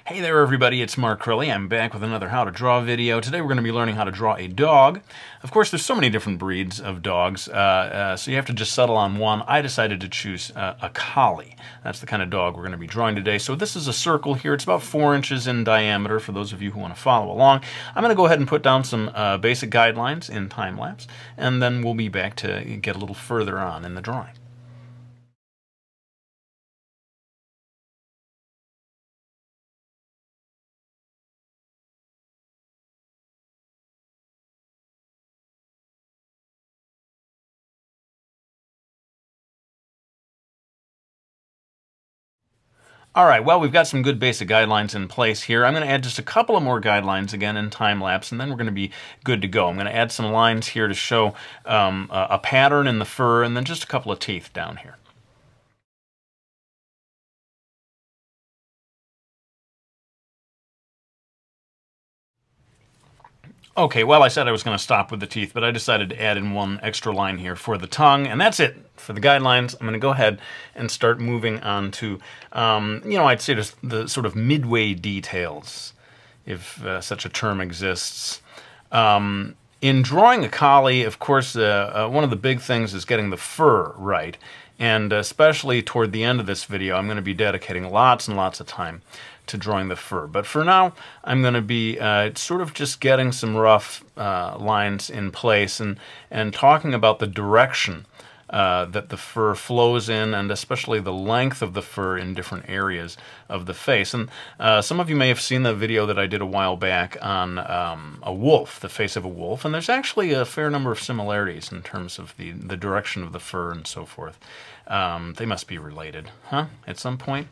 Hey there everybody, it's Mark Crilley. I'm back with another How to Draw video. Today we're going to be learning how to draw a dog. Of course, there's so many different breeds of dogs, so you have to just settle on one. I decided to choose a Collie. That's the kind of dog we're going to be drawing today. So this is a circle here. It's about 4 inches in diameter for those of you who want to follow along. I'm going to go ahead and put down some basic guidelines in time-lapse, and then we'll be back to get a little further on in the drawing. All right, well, we've got some good basic guidelines in place here. I'm going to add just a couple of more guidelines again in time-lapse, and then we're going to be good to go. I'm going to add some lines here to show a pattern in the fur, and then just a couple of teeth down here. Okay, well, I said I was going to stop with the teeth, but I decided to add in one extra line here for the tongue, and that's it for the guidelines. I'm going to go ahead and start moving on to, I'd say just the sort of midway details, if such a term exists. In drawing a collie, of course, one of the big things is getting the fur right, and especially toward the end of this video, I'm going to be dedicating lots and lots of time to drawing the fur. But for now, I'm going to be sort of just getting some rough lines in place and talking about the direction that the fur flows in, and especially the length of the fur in different areas of the face. And some of you may have seen the video that I did a while back on a wolf, the face of a wolf, and there's actually a fair number of similarities in terms of the direction of the fur and so forth. They must be related, huh, at some point?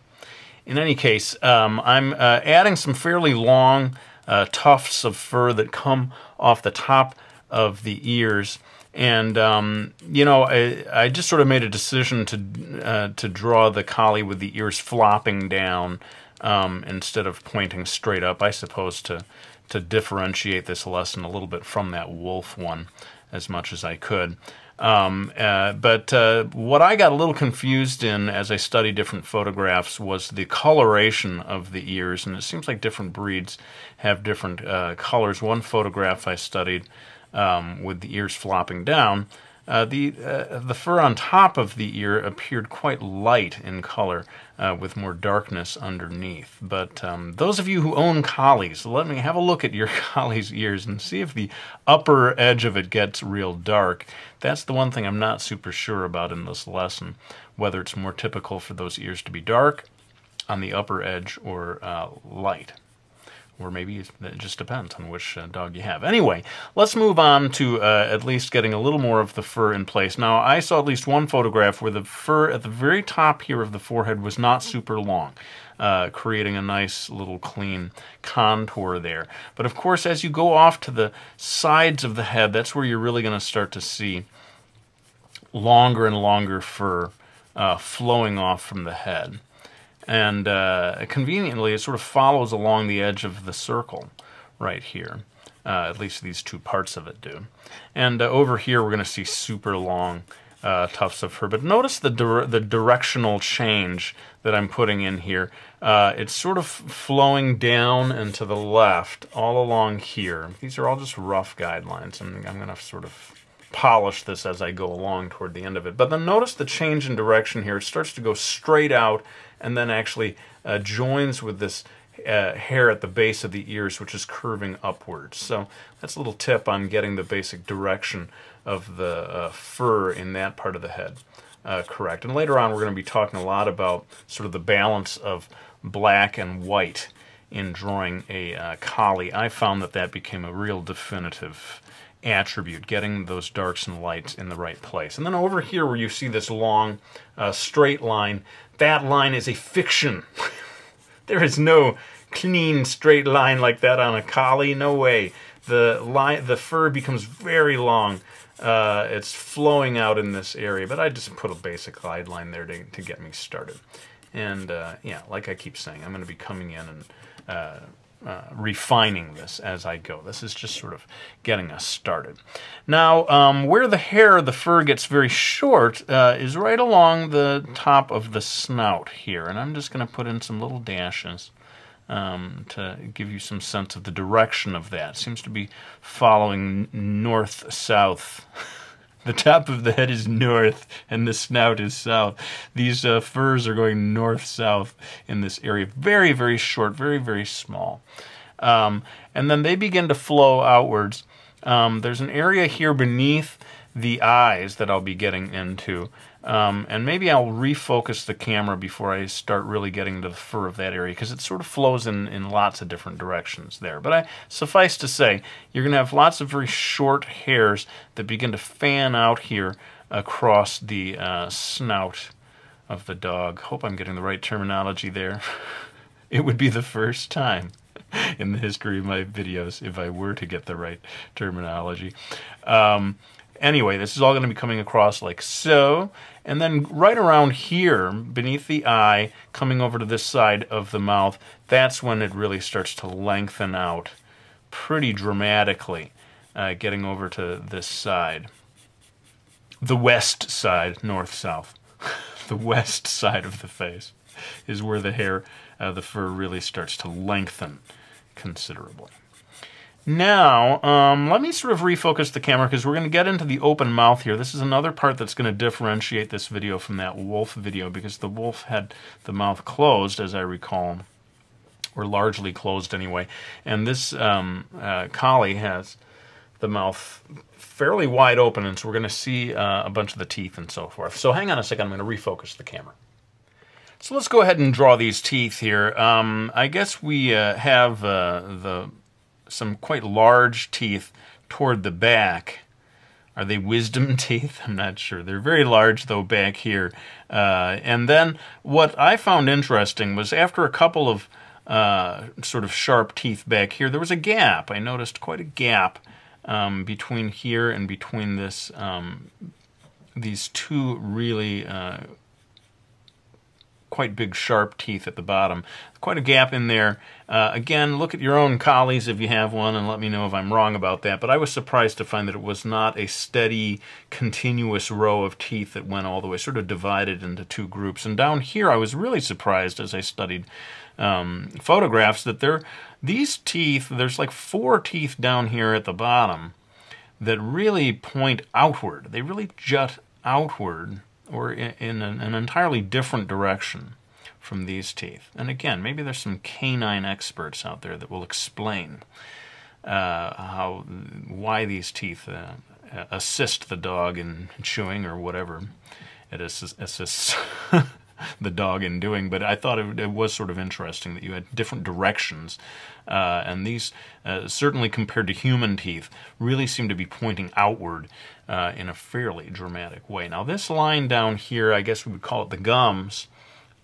In any case, I'm adding some fairly long tufts of fur that come off the top of the ears. And, I just sort of made a decision to draw the collie with the ears flopping down instead of pointing straight up, I suppose, to differentiate this lesson a little bit from that wolf one as much as I could. But what I got a little confused in as I studied different photographs was the coloration of the ears, and it seems like different breeds have different colors. One photograph I studied with the ears flopping down, the fur on top of the ear appeared quite light in color with more darkness underneath. But those of you who own collies, let me have a look at your collie's ears and see if the upper edge of it gets real dark. That's the one thing I'm not super sure about in this lesson, whether it's more typical for those ears to be dark on the upper edge or light. Or maybe it just depends on which dog you have. Anyway, let's move on to at least getting a little more of the fur in place. Now, I saw at least one photograph where the fur at the very top here of the forehead was not super long, creating a nice little clean contour there. But of course, as you go off to the sides of the head, that's where you're really going to start to see longer and longer fur flowing off from the head. And conveniently, it sort of follows along the edge of the circle right here. At least these two parts of it do. And over here, we're going to see super long tufts of fur. But notice the directional change that I'm putting in here. It's sort of flowing down and to the left all along here. These are all just rough guidelines, and I'm going to sort of polish this as I go along toward the end of it. But then notice the change in direction here. It starts to go straight out and then actually joins with this hair at the base of the ears, which is curving upwards. So that's a little tip on getting the basic direction of the fur in that part of the head correct. And later on, we're going to be talking a lot about sort of the balance of black and white in drawing a collie. I found that became a real definitive attribute, getting those darks and lights in the right place. And then over here where you see this long straight line, that line is a fiction. There is no clean straight line like that on a collie, no way. The fur becomes very long. It's flowing out in this area, but I just put a basic guideline there to get me started. And yeah, like I keep saying, I'm going to be coming in and refining this as I go. This is just sort of getting us started. Now, where the hair of the fur gets very short is right along the top of the snout here, and I'm just going to put in some little dashes to give you some sense of the direction of that. It seems to be following north-south. The top of the head is north, and the snout is south. These furs are going north-south in this area. Very, very short, very, very small. And then they begin to flow outwards. There's an area here beneath the eyes that I'll be getting into. And maybe I'll refocus the camera before I start really getting to the fur of that area, because it sort of flows in lots of different directions there. But suffice to say, you're going to have lots of very short hairs that begin to fan out here across the snout of the dog. Hope I'm getting the right terminology there. It would be the first time in the history of my videos if I were to get the right terminology. Anyway, this is all going to be coming across like so. And then right around here, beneath the eye, coming over to this side of the mouth, that's when it really starts to lengthen out pretty dramatically, getting over to this side. The west side, north-south. The west side of the face is where the hair, the fur really starts to lengthen considerably. Now, let me sort of refocus the camera, because we're going to get into the open mouth here. This is another part that's going to differentiate this video from that wolf video, because the wolf had the mouth closed, as I recall, or largely closed anyway. And this collie has the mouth fairly wide open, and so we're going to see a bunch of the teeth and so forth. So hang on a second, I'm going to refocus the camera. So let's go ahead and draw these teeth here. I guess we have some quite large teeth toward the back. Are they wisdom teeth? I'm not sure. They're very large, though, back here. And then what I found interesting was after a couple of sort of sharp teeth back here, there was a gap. I noticed quite a gap between here and between this these two really quite big sharp teeth at the bottom. Quite a gap in there. Again, look at your own collies if you have one and let me know if I'm wrong about that. But I was surprised to find that it was not a steady, continuous row of teeth that went all the way, sort of divided into two groups. And down here I was really surprised as I studied photographs that these teeth, there's like 4 teeth down here at the bottom that really point outward. They really jut outward, or in an entirely different direction from these teeth. And again, maybe there's some canine experts out there that will explain why these teeth assist the dog in chewing, or whatever it assists the dog in doing. But I thought it was sort of interesting that you had different directions, and these, certainly compared to human teeth, really seem to be pointing outward in a fairly dramatic way. Now this line down here, I guess we would call it the gums,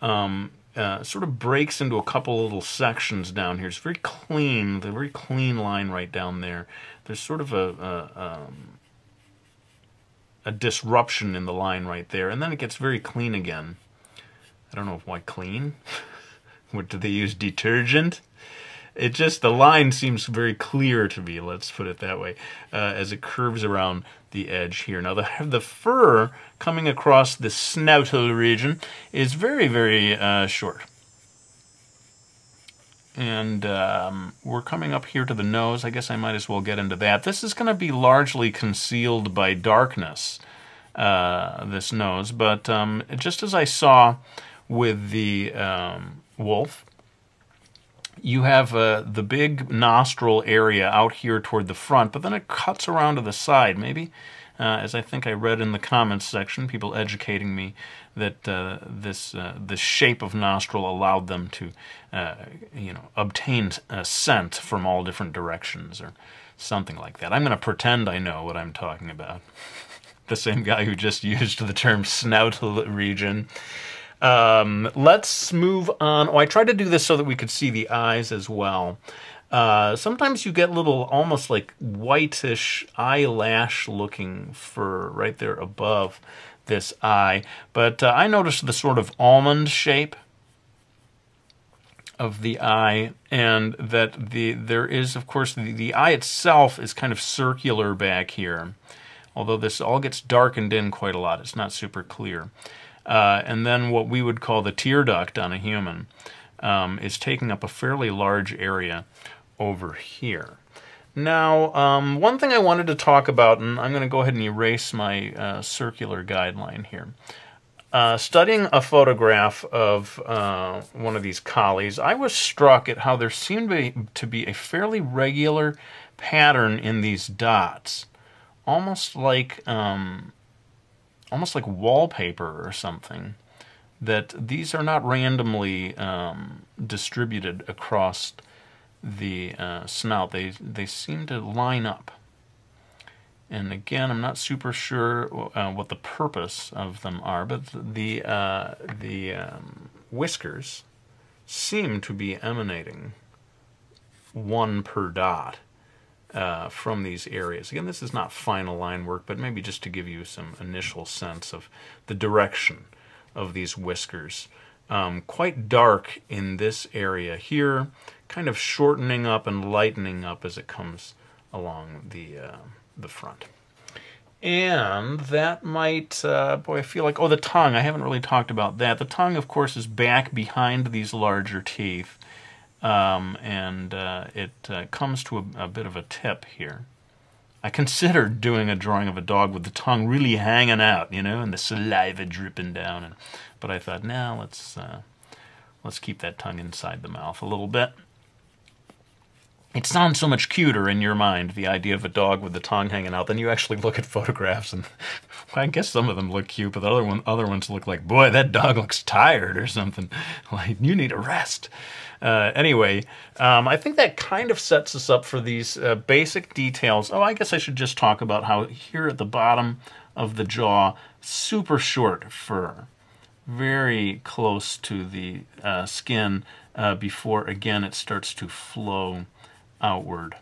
sort of breaks into a couple little sections down here. It's very clean, the very clean line right down there. There's sort of a disruption in the line right there, and then it gets very clean again. I don't know why clean. What, do they use detergent? It just, the line seems very clear to me, let's put it that way, as it curves around the edge here. Now the fur coming across the snoutal region is very, very short. And we're coming up here to the nose. I guess I might as well get into that. This is going to be largely concealed by darkness, this nose, but just as I saw with the wolf, you have the big nostril area out here toward the front, but then it cuts around to the side. Maybe, as I think I read in the comments section, people educating me that this shape of nostril allowed them to, obtain a scent from all different directions, or something like that. I'm going to pretend I know what I'm talking about. The same guy who just used the term snoutal region. Let's move on. Oh, I tried to do this so that we could see the eyes as well. Sometimes you get little, almost like whitish eyelash-looking fur right there above this eye. But I noticed the sort of almond shape of the eye, and that there is, of course, the eye itself is kind of circular back here. Although this all gets darkened in quite a lot. It's not super clear. And then what we would call the tear duct on a human is taking up a fairly large area over here. Now, one thing I wanted to talk about, and I'm going to go ahead and erase my circular guideline here. Studying a photograph of one of these collies, I was struck at how there seemed to be a fairly regular pattern in these dots, almost like wallpaper or something. That these are not randomly distributed across the snout. They seem to line up. And again, I'm not super sure what the purpose of them are, but the whiskers seem to be emanating one per dot from these areas. Again, this is not final line work, but maybe just to give you some initial sense of the direction of these whiskers. Quite dark in this area here, kind of shortening up and lightening up as it comes along the front. And that might, boy, I feel like, oh, the tongue, I haven't really talked about that. The tongue, of course, is back behind these larger teeth, and it comes to a bit of a tip here. I considered doing a drawing of a dog with the tongue really hanging out, you know, and the saliva dripping down, but I thought, no, let's keep that tongue inside the mouth a little bit. It sounds so much cuter in your mind, the idea of a dog with the tongue hanging out, than you actually look at photographs, and well, I guess some of them look cute, but the other ones look like, boy, that dog looks tired or something. Like, you need a rest. Anyway, I think that kind of sets us up for these basic details. Oh, I guess I should just talk about how here at the bottom of the jaw, super short fur, very close to the skin before, again, it starts to flow outward.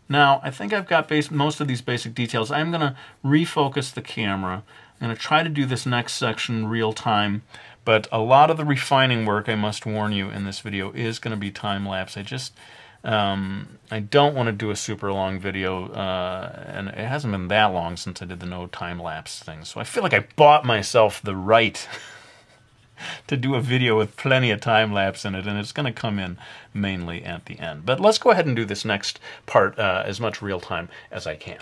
Now, I think I've got most of these basic details. I'm going to refocus the camera. I'm going to try to do this next section real time, but a lot of the refining work, I must warn you, in this video is going to be time-lapse. I don't want to do a super long video, and it hasn't been that long since I did the no time-lapse thing, so I feel like I bought myself the right to do a video with plenty of time-lapse in it, and it's going to come in mainly at the end. But let's go ahead and do this next part as much real-time as I can.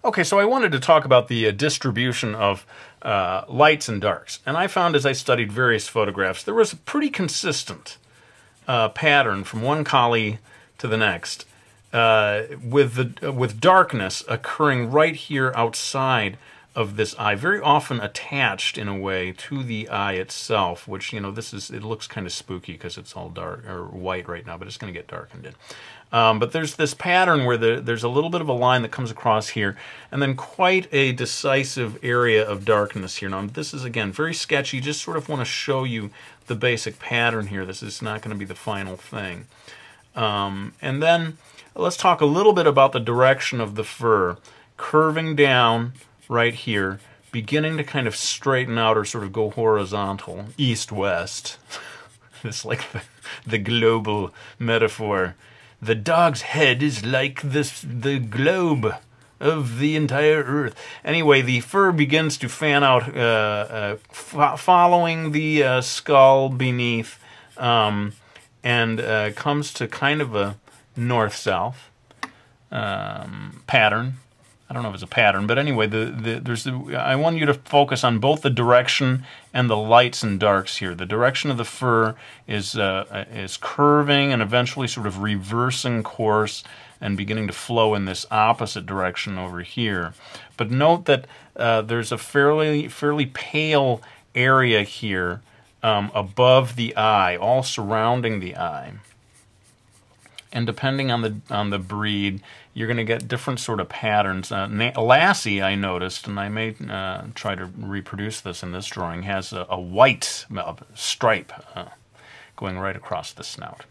Okay, so I wanted to talk about the distribution of lights and darks, and I found as I studied various photographs, there was a pretty consistent pattern from one collie to the next, with darkness occurring right here outside of this eye, very often attached in a way to the eye itself, which, you know, it looks kind of spooky because it's all dark or white right now, but it's going to get darkened in. But there's this pattern where there's a little bit of a line that comes across here, and then quite a decisive area of darkness here. Now, this is, again, very sketchy. Just sort of want to show you the basic pattern here. This is not going to be the final thing. And then let's talk a little bit about the direction of the fur, curving down right here, beginning to kind of straighten out or sort of go horizontal, east-west. It's like the global metaphor. The dog's head is like the globe of the entire Earth. Anyway, the fur begins to fan out, following the skull beneath, and comes to kind of a north-south pattern. I don't know if it's a pattern, but anyway, I want you to focus on both the direction and the lights and darks here. The direction of the fur is curving and eventually sort of reversing course and beginning to flow in this opposite direction over here. But note that there's a fairly pale area here above the eye, all surrounding the eye. And depending on the breed, you're going to get different sort of patterns. Lassie, I noticed, and I may try to reproduce this in this drawing, has a white stripe going right across the snout.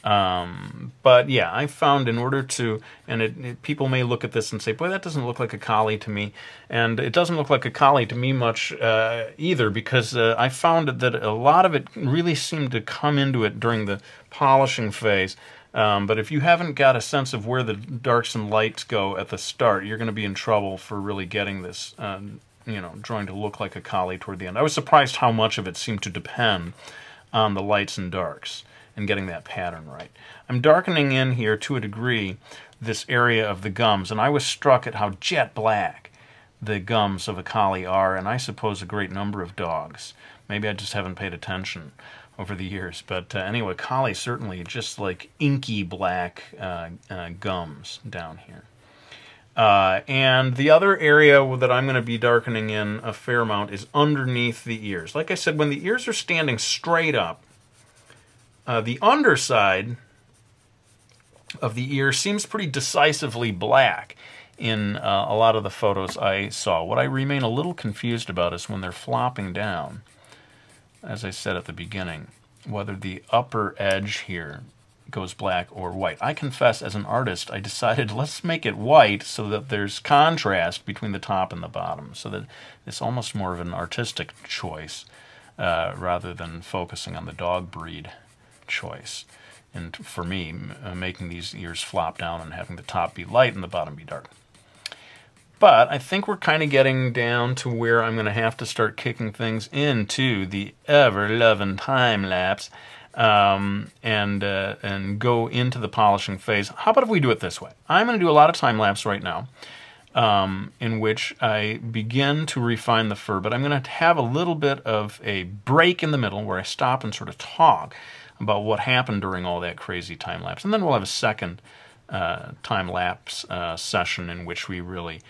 But yeah, I found in order to, and people may look at this and say, boy, that doesn't look like a collie to me. And it doesn't look like a collie to me much either, because I found that a lot of it really seemed to come into it during the polishing phase. But if you haven't got a sense of where the darks and lights go at the start, you're going to be in trouble for really getting this, drawing to look like a collie toward the end. I was surprised how much of it seemed to depend on the lights and darks and getting that pattern right. I'm darkening in here to a degree this area of the gums, and I was struck at how jet black the gums of a collie are, and I suppose a great number of dogs. Maybe I just haven't paid attention over the years. But anyway, collie certainly just like inky black gums down here. And the other area that I'm going to be darkening in a fair amount is underneath the ears. Like I said, when the ears are standing straight up, the underside of the ear seems pretty decisively black in a lot of the photos I saw. What I remain a little confused about is when they're flopping down, as I said at the beginning, whether the upper edge here goes black or white. I confess, as an artist, I decided let's make it white so that there's contrast between the top and the bottom, so that it's almost more of an artistic choice rather than focusing on the dog breed choice. And for me, making these ears flop down and having the top be light and the bottom be dark. But I think we're kind of getting down to where I'm going to have to start kicking things into the ever-loving time-lapse and go into the polishing phase. How about if we do it this way? I'm going to do a lot of time-lapse right now in which I begin to refine the fur, but I'm going to have a little bit of a break in the middle where I stop and sort of talk about what happened during all that crazy time-lapse. And then we'll have a second time-lapse session in which we really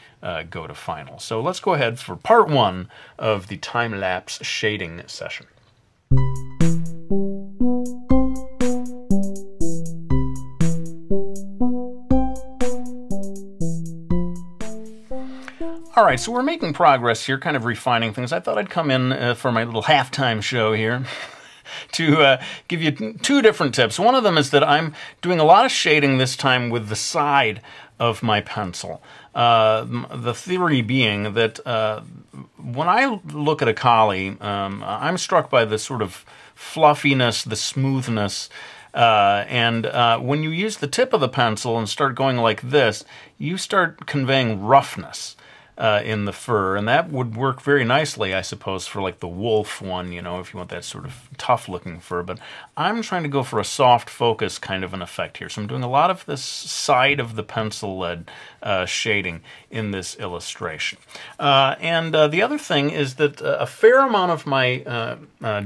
go to final. So let's go ahead for part one of the time-lapse shading session. All right, so we're making progress here, kind of refining things. I thought I'd come in for my little halftime show here to give you two different tips. One of them is that I'm doing a lot of shading this time with the side of my pencil. The theory being that when I look at a collie, I'm struck by the sort of fluffiness, the smoothness, and when you use the tip of the pencil and start going like this, you start conveying roughness in the fur, and that would work very nicely, I suppose, for like the wolf one, you know, if you want that sort of tough-looking fur. But I'm trying to go for a soft focus kind of an effect here. So I'm doing a lot of this side of the pencil-led shading in this illustration. And the other thing is that a fair amount of my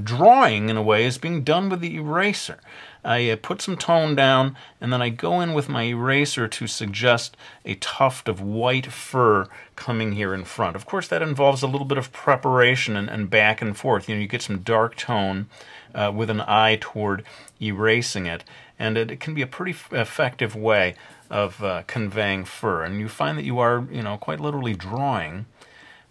drawing, in a way, is being done with the eraser. I put some tone down, and then I go in with my eraser to suggest a tuft of white fur coming here in front. Of course, that involves a little bit of preparation and back and forth. You know, you get some dark tone with an eye toward erasing it, and it can be a pretty effective way of conveying fur. And you find that you are, you know, quite literally drawing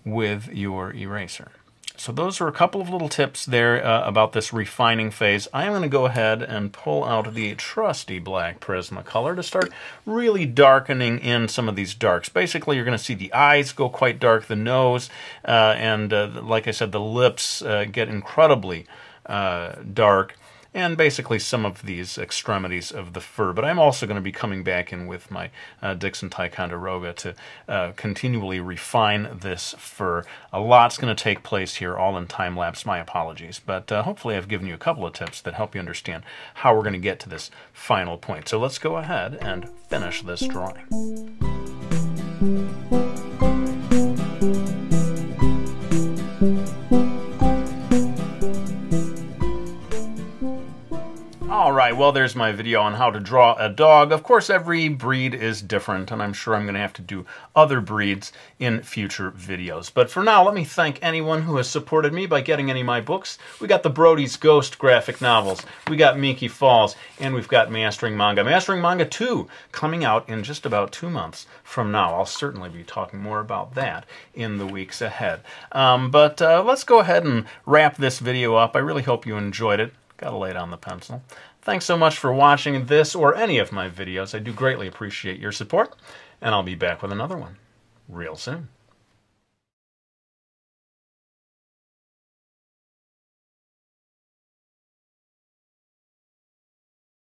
with your eraser. So those are a couple of little tips there about this refining phase. I am going to go ahead and pull out the trusty black Prismacolor to start really darkening in some of these darks. Basically, you're going to see the eyes go quite dark, the nose, and like I said, the lips get incredibly dark, and basically some of these extremities of the fur. But I'm also going to be coming back in with my Dixon Ticonderoga to continually refine this fur. A lot's going to take place here, all in time-lapse. My apologies. But hopefully I've given you a couple of tips that help you understand how we're going to get to this final point. So let's go ahead and finish this drawing. Alright, well, there's my video on how to draw a dog. Of course, every breed is different, and I'm sure I'm going to have to do other breeds in future videos. But for now, let me thank anyone who has supported me by getting any of my books. We got the Brody's Ghost graphic novels, we got Miki Falls, and we've got Mastering Manga. Mastering Manga 2 coming out in just about 2 months from now. I'll certainly be talking more about that in the weeks ahead. But let's go ahead and wrap this video up. I really hope you enjoyed it. Gotta lay down the pencil. Thanks so much for watching this or any of my videos. I do greatly appreciate your support, and I'll be back with another one real soon.